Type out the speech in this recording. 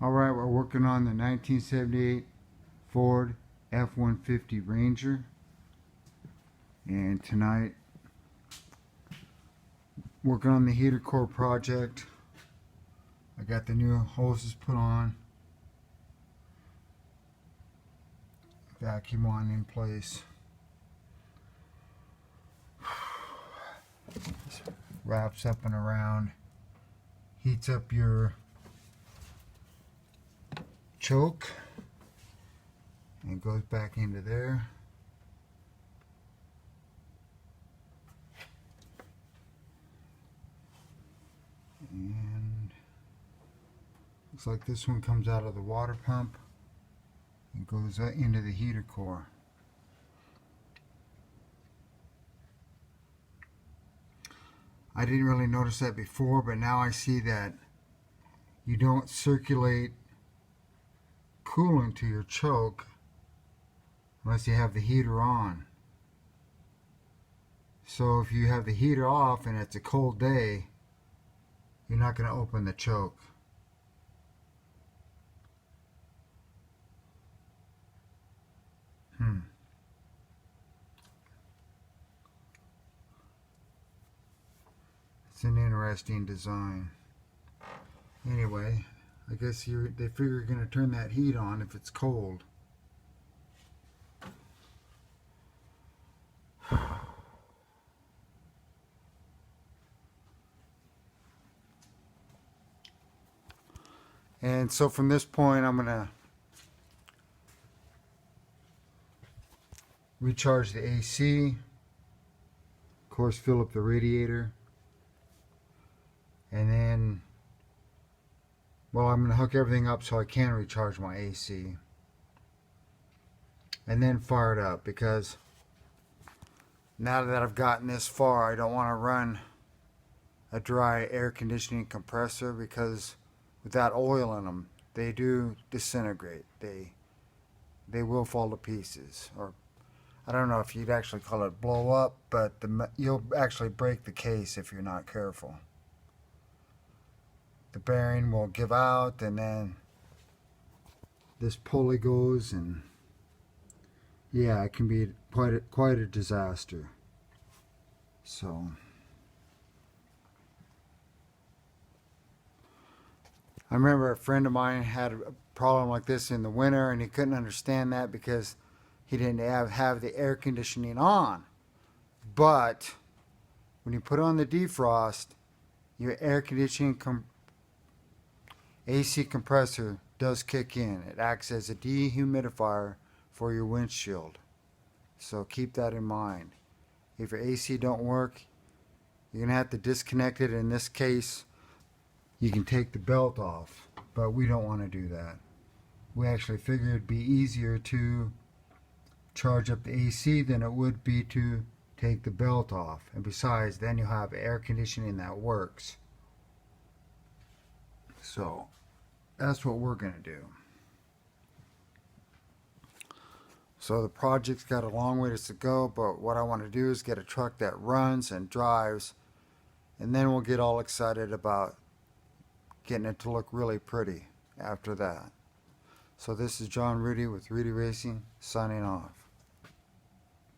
Alright, we're working on the 1978 Ford F-150 Ranger, and tonight working on the heater core project. I got the new hoses put on, vacuum on in place. This wraps up and around, heats up your choke and goes back into there. And looks like this one comes out of the water pump and goes into the heater core. I didn't really notice that before, but now I see that you don't circulate coolant to your choke unless you have the heater on. So if you have the heater off and it's a cold day, you're not going to open the choke. It's an interesting design. Anyway, I guess they figure you're going to turn that heat on if it's cold. And so from this point, I'm going to recharge the AC, of course fill up the radiator, and then, well, I'm going to hook everything up so I can recharge my AC, and then fire it up, because now that I've gotten this far, I don't want to run a dry air conditioning compressor, because with that oil in them, they do disintegrate. They will fall to pieces, or I don't know if you'd actually call it blow up, but you'll actually break the case if you're not careful. The bearing will give out, and then this pulley goes, and yeah, it can be quite a disaster. So I remember a friend of mine had a problem like this in the winter, and he couldn't understand that because he didn't have the air conditioning on. But when you put on the defrost, your air conditioning AC compressor does kick in. It acts as a dehumidifier for your windshield. So keep that in mind. If your AC don't work, you're going to have to disconnect it. In this case, you can take the belt off, but we don't want to do that. We actually figured it'd be easier to charge up the AC than it would be to take the belt off. And besides, then you'll have air conditioning that works. So that's what we're going to do. So the project's got a long ways to go, but what I want to do is get a truck that runs and drives, and then we'll get all excited about getting it to look really pretty after that. So this is John Rudy with Rudy Racing, signing off.